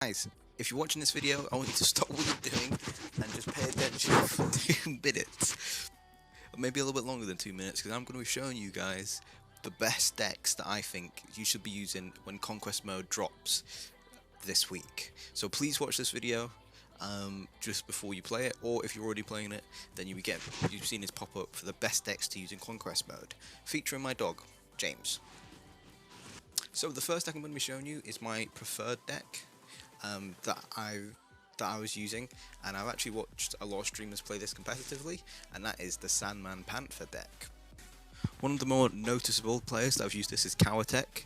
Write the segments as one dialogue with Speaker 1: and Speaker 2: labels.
Speaker 1: Guys, if you're watching this video, I want you to stop what you're doing and just pay attention for 2 minutes. Or maybe a little bit longer than 2 minutes, because I'm going to be showing you guys the best decks that I think you should be using when Conquest mode drops this week. So please watch this video just before you play it, or if you're already playing it, then you've seen this pop up for the best decks to use in Conquest mode, featuring my dog, James. So the first deck I'm going to be showing you is my preferred deck. That I was using, and I've actually watched a lot of streamers play this competitively, and that is the Sandman Panther deck. One of the more noticeable players that have used this is Cowatek.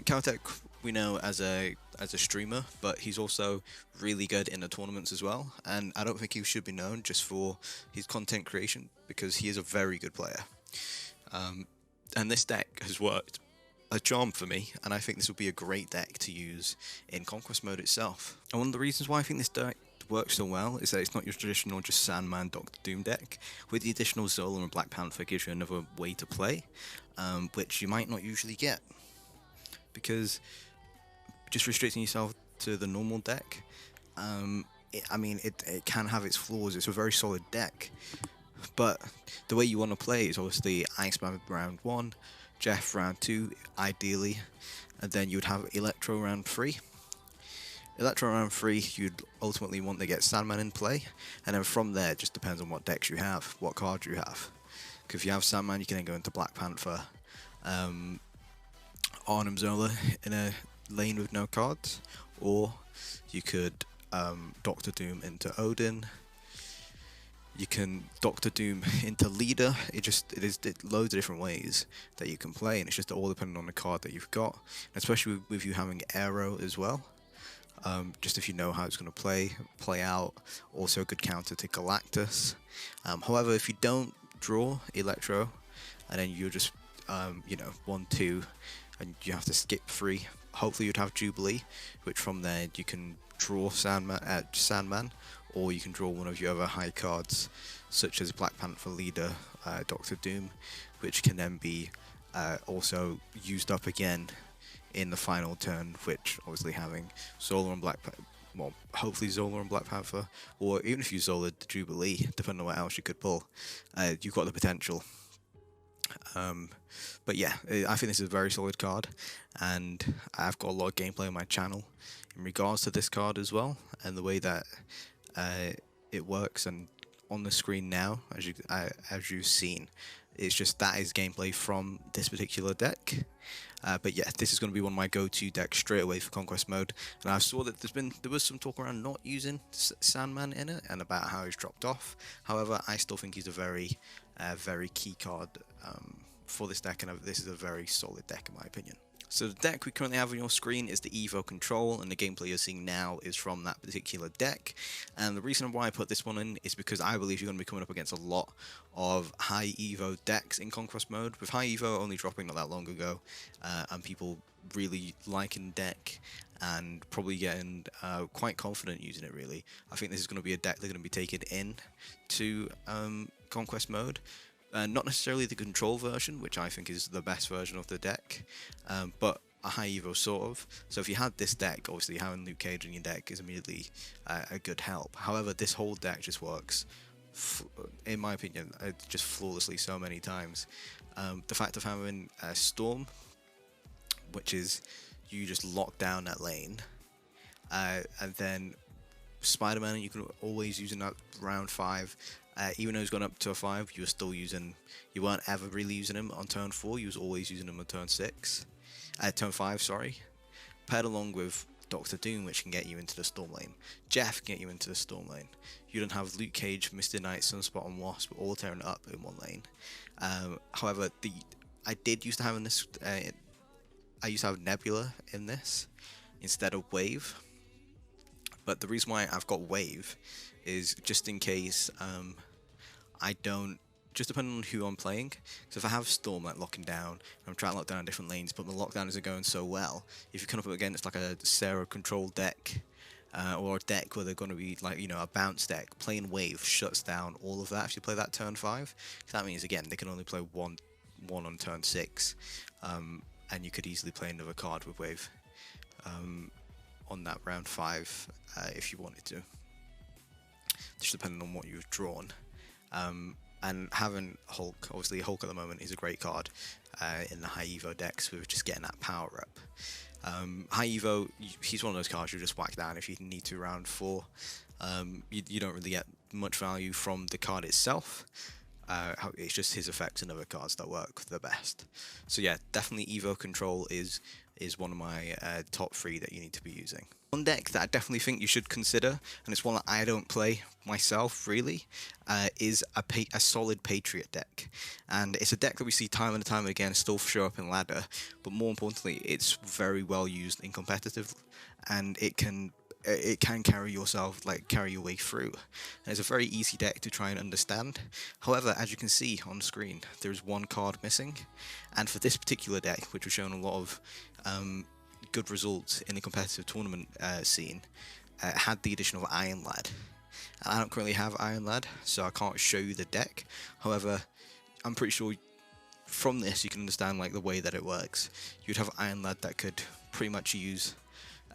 Speaker 1: Cowatek we know as a streamer, but he's also really good in the tournaments as well, and I don't think he should be known just for his content creation, because he is a very good player. And this deck has worked a charm for me, and I think this will be a great deck to use in Conquest mode itself. And one of the reasons why I think this deck works so well is that it's not your traditional just Sandman Doctor Doom deck. With the additional Zola and Black Panther, gives you another way to play, which you might not usually get, because just restricting yourself to the normal deck, it can have its flaws. It's a very solid deck, but the way you want to play is obviously Iceman round 1, Jeff round 2 ideally, and then you'd have Electro round 3. Electro round 3 you'd ultimately want to get Sandman in play, and then from there it just depends on what decks you have, what cards you have. Because if you have Sandman, you can then go into Black Panther, Arnhem Zola in a lane with no cards, or you could Doctor Doom into Odin. You can Doctor Doom into Leader. It is loads of different ways that you can play, and it's just all depending on the card that you've got, especially with you having Arrow as well. Just if you know how it's going to play out. Also a good counter to Galactus. However, if you don't draw Electro, and then you're just 1-2, and you have to skip 3, hopefully you'd have Jubilee, which from there you can draw Sandman, or you can draw one of your other high cards, such as Black Panther Leader, Doctor Doom, which can then be also used up again in the final turn, which obviously having Zola and hopefully Zola and Black Panther, or even if you Zola Jubilee, depending on what else you could pull, you've got the potential. But yeah, I think this is a very solid card, and I've got a lot of gameplay on my channel in regards to this card as well, and the way that it works. And on the screen now, as you've seen, it's just that is gameplay from this particular deck. But yeah, this is going to be one of my go-to decks straight away for Conquest mode. And I saw that there was some talk around not using Sandman in it, and about how he's dropped off. However, I still think he's a very key card for this deck, and this is a very solid deck in my opinion. So the deck we currently have on your screen is the Evo Control, and the gameplay you're seeing now is from that particular deck. And the reason why I put this one in is because I believe you're going to be coming up against a lot of high Evo decks in Conquest mode, with high Evo only dropping not that long ago, and people really liking the deck and probably getting quite confident using it really. I think this is going to be a deck they're going to be taking in to Conquest mode. Not necessarily the control version, which I think is the best version of the deck, but a high Evo sort of. So if you had this deck, obviously having Luke Cage in your deck is immediately a good help. However, this whole deck just works, in my opinion, just flawlessly so many times. The fact of having Storm, which is you just lock down that lane, and then Spider-Man you can always use in that round 5. Even though he's gone up to a 5, you weren't ever really using him on turn 4, you was always using him on turn turn 5, sorry. Paired along with Doctor Doom, which can get you into the Storm lane. Jeff can get you into the Storm lane. You don't have Luke Cage, Mr. Knight, Sunspot and Wasp all tearing up in one lane. However, I did used to have in this, I used to have Nebula in this instead of Wave. But the reason why I've got Wave is just in case just depending on who I'm playing. So if I have Storm like locking down, I'm trying to lock down different lanes, but the lockdown isn't going so well, if you come up against like a Sarah control deck, or a deck where they're going to be like, a bounce deck, playing Wave shuts down all of that if you play that turn 5. So that means, again, they can only play one on turn 6, and you could easily play another card with Wave. on that round 5 if you wanted to, just depending on what you've drawn. And having Hulk, obviously Hulk at the moment is a great card in the high Evo decks with just getting that power up. High Evo, he's one of those cards you just whack down if you need to round 4. You don't really get much value from the card itself. It's just his effects and other cards that work the best. So yeah, definitely Evo Control is one of my top 3 that you need to be using. One deck that I definitely think you should consider, and it's one that I don't play myself really, is a solid Patriot deck. And it's a deck that we see time and time again still show up in ladder, but more importantly, it's very well used in competitive, and it can carry carry your way through. And it's a very easy deck to try and understand. However, as you can see on the screen, there's one card missing, and for this particular deck, which was shown a lot of good results in the competitive tournament scene, had the addition of Iron Lad. And I don't currently have Iron Lad, so I can't show you the deck. However, I'm pretty sure from this you can understand like the way that it works. You'd have Iron Lad that could pretty much use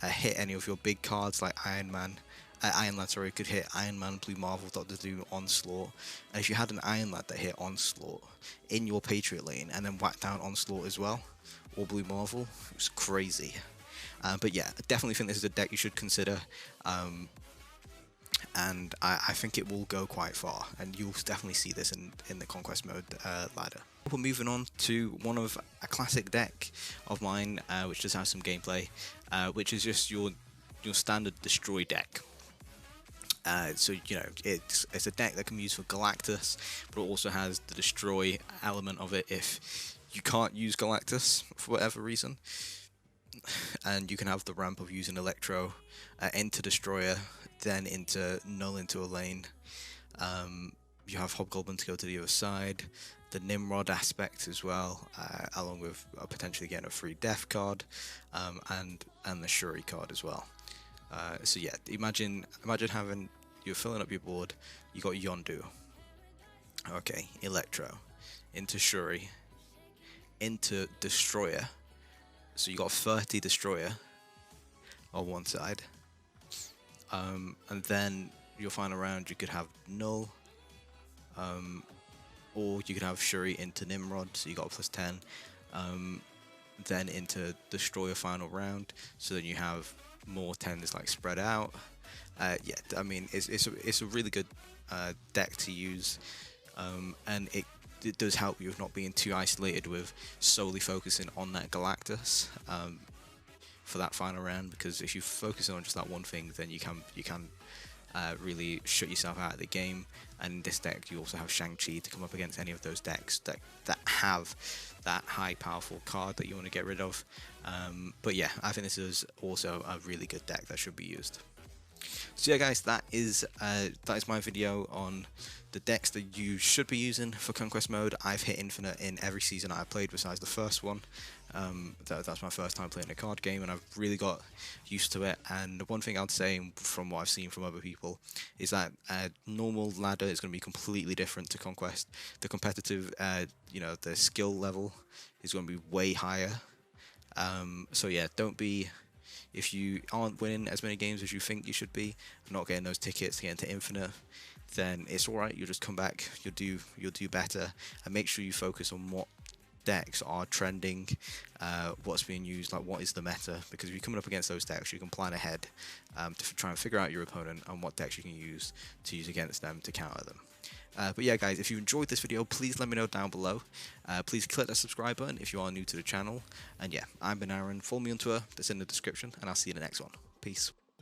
Speaker 1: hit any of your big cards like Iron Lad, sorry, could hit Iron Man, Blue Marvel, Doctor Doom, Onslaught. And if you had an Iron Lad that hit Onslaught in your Patriot lane and then whack down Onslaught as well, or Blue Marvel, it was crazy. But yeah, I definitely think this is a deck you should consider. And I think it will go quite far, and you'll definitely see this in the Conquest mode ladder. We're moving on to a classic deck of mine, which does have some gameplay, which is just your standard destroy deck. So you know, it's a deck that can be used for Galactus, but it also has the destroy element of it if you can't use Galactus for whatever reason. And you can have the ramp of using Electro into Destroyer, then into Null into a lane. You have Hobgoblin to go to the other side, the Nimrod aspect as well, along with potentially getting a free Death card, and the Shuri card as well. So yeah, imagine having, you're filling up your board, you got Yondu, okay, Electro, into Shuri, into Destroyer. So you got 30 Destroyer on one side, and then your final round you could have Null, or you could have Shuri into Nimrod, so you got a +10, then into Destroyer final round, so then you have more 10s like spread out. Yeah, I mean it's a really good deck to use, and it does help you with not being too isolated with solely focusing on that Galactus for that final round, because if you focus on just that one thing, then you can really shut yourself out of the game. And in this deck you also have Shang-Chi to come up against any of those decks that have that high powerful card that you want to get rid of. But yeah, I think this is also a really good deck that should be used. So yeah guys, that is my video on the decks that you should be using for Conquest mode. I've hit Infinite in every season I've played besides the first one. That's my first time playing a card game, and I've really got used to it. And the one thing I'd say from what I've seen from other people is that normal ladder is going to be completely different to Conquest. The competitive, you know, the skill level is going to be way higher. So yeah, don't be, if you aren't winning as many games as you think you should be, not getting those tickets to get into Infinite, then it's alright, you'll just come back, you'll do better, and make sure you focus on what decks are trending, what's being used, like what is the meta, because if you're coming up against those decks, you can plan ahead to try and figure out your opponent and what decks you can use against them to counter them. But yeah guys, if you enjoyed this video, please let me know down below. Please click that subscribe button if you are new to the channel. And yeah, I've been Aaron. Follow me on Twitter, that's in the description, and I'll see you in the next one. Peace.